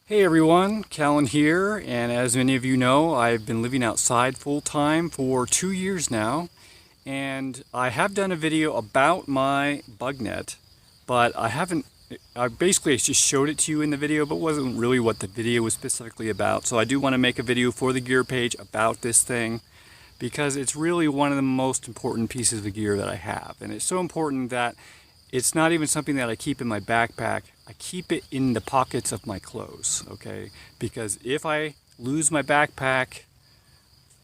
Hey everyone, Cahlen here, and as many of you know, I've been living outside full-time for 2 years now, and I have done a video about my bug net, but I basically just showed it to you in the video, but wasn't really what the video was specifically about. So I do want to make a video for the gear page about this thing, because it's really one of the most important pieces of gear that I have, and it's so important that it's not even something that I keep in my backpack. I keep it in the pockets of my clothes, okay? Because if I lose my backpack,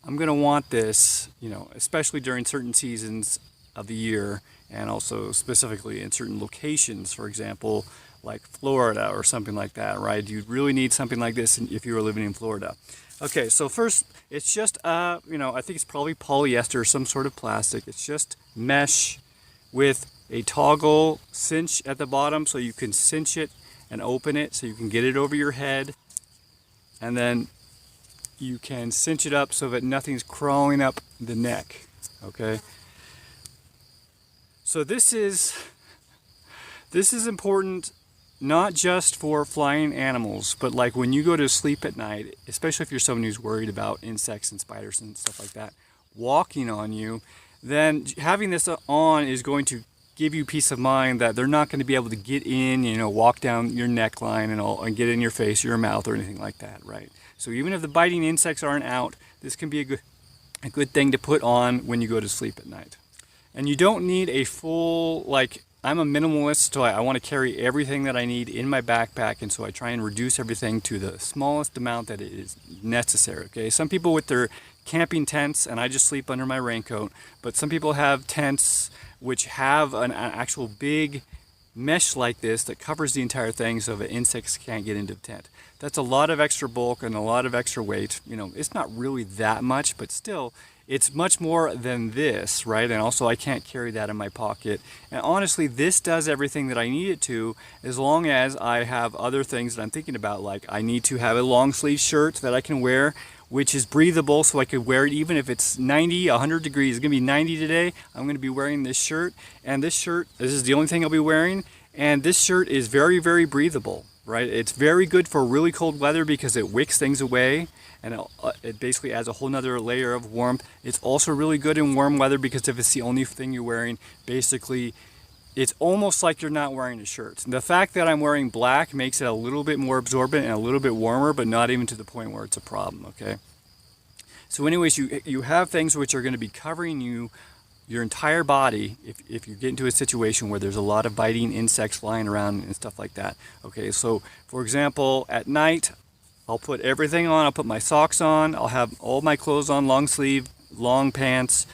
I'm gonna want this, especially during certain seasons of the year, and also specifically in certain locations, for example, like Florida or something like that, right? You'd really need something like this if you were living in Florida. Okay, so first, it's just, I think it's probably polyester or some sort of plastic. It's just mesh with a toggle cinch at the bottom, so you can cinch it and open it so you can get it over your head, and then you can cinch it up so that nothing's crawling up the neck. Okay, so this is important, not just for flying animals, but like when you go to sleep at night, especially if you're someone who's worried about insects and spiders and stuff like that walking on you, then having this on is going to give you peace of mind that they're not going to be able to get in, walk down your neckline and get in your face or your mouth or anything like that, right? So even if the biting insects aren't out, this can be a good thing to put on when you go to sleep at night. And you don't need a full, I'm a minimalist, so I want to carry everything that I need in my backpack, and so I try and reduce everything to the smallest amount that is necessary, okay? Some people with their camping tents, and I just sleep under my raincoat, but some people have tents which have an actual big mesh like this that covers the entire thing so that insects can't get into the tent. That's a lot of extra bulk and a lot of extra weight. It's not really that much, but still, it's much more than this, right? And also I can't carry that in my pocket. And honestly, this does everything that I need it to, as long as I have other things that I'm thinking about, like I need to have a long sleeve shirt that I can wear, which is breathable, so I could wear it even if it's 90, 100 degrees. It's gonna be 90 today. I'm gonna be wearing this shirt, and this is the only thing I'll be wearing, and this shirt is very, very breathable, right? It's very good for really cold weather because it wicks things away, and it basically adds a whole nother layer of warmth. It's also really good in warm weather because if it's the only thing you're wearing, basically it's almost like you're not wearing a shirt. The fact that I'm wearing black makes it a little bit more absorbent and a little bit warmer, but not even to the point where it's a problem, okay? So anyways, you have things which are going to be covering your entire body if you get into a situation where there's a lot of biting insects flying around and stuff like that. Okay, so for example, at night, I'll put everything on. I'll put my socks on. I'll have all my clothes on, long sleeve, long pants.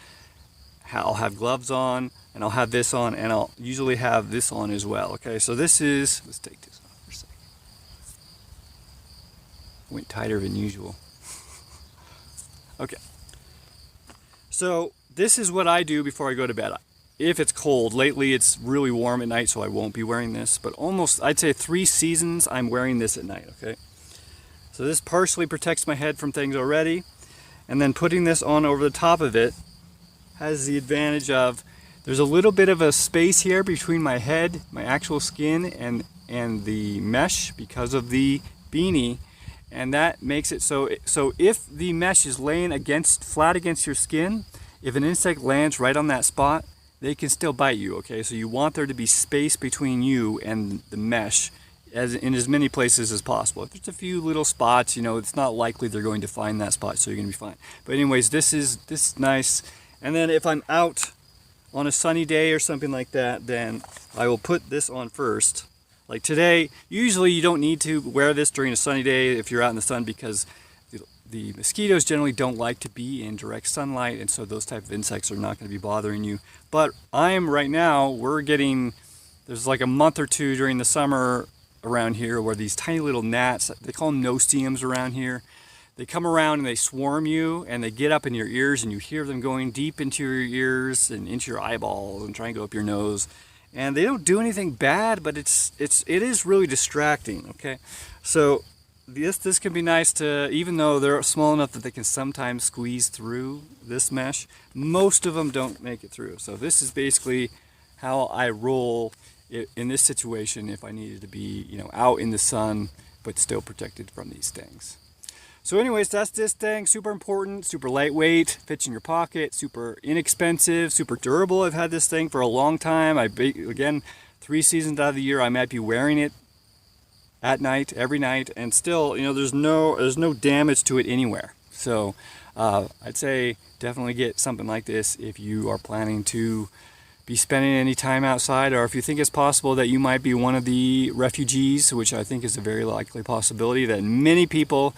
I'll have gloves on, and I'll have this on, and I'll usually have this on as well. Okay, so this is, let's take this off for a second. Went tighter than usual. Okay, so this is what I do before I go to bed. If it's cold, lately it's really warm at night, so I won't be wearing this, but almost, I'd say 3 seasons I'm wearing this at night, okay? So this partially protects my head from things already, and then putting this on over the top of it has the advantage of there's a little bit of a space here between my head, my actual skin, and the mesh because of the beanie, and that makes it so if the mesh is laying flat against your skin, if an insect lands right on that spot, they can still bite you, okay? So you want there to be space between you and the mesh in as many places as possible. If there's a few little spots, it's not likely they're going to find that spot, so you're gonna be fine. But anyways, this is nice. And then if I'm out on a sunny day or something like that, then I will put this on first. Like today, usually you don't need to wear this during a sunny day if you're out in the sun, because the mosquitoes generally don't like to be in direct sunlight, and so those type of insects are not going to be bothering you. But right now, there's like a month or two during the summer around here where these tiny little gnats, they call them no-steams around here, they come around and they swarm you, and they get up in your ears, and you hear them going deep into your ears and into your eyeballs and try and go up your nose. And they don't do anything bad, but it is really distracting, okay? So this can be nice to, even though they're small enough that they can sometimes squeeze through this mesh, most of them don't make it through. So this is basically how I roll in this situation if I needed to be, out in the sun, but still protected from these things. So anyways, that's this thing. Super important, super lightweight, fits in your pocket, super inexpensive, super durable. I've had this thing for a long time. Again, 3 seasons out of the year, I might be wearing it at night, every night, and still, there's no damage to it anywhere. So I'd say definitely get something like this if you are planning to be spending any time outside, or if you think it's possible that you might be one of the refugees, which I think is a very likely possibility, that many people,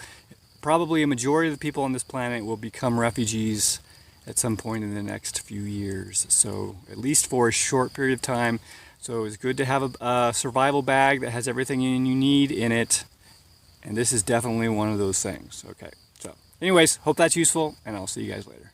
probably a majority of the people on this planet, will become refugees at some point in the next few years. So at least for a short period of time. So it's good to have a survival bag that has everything you need in it. And this is definitely one of those things. Okay, so anyways, hope that's useful, and I'll see you guys later.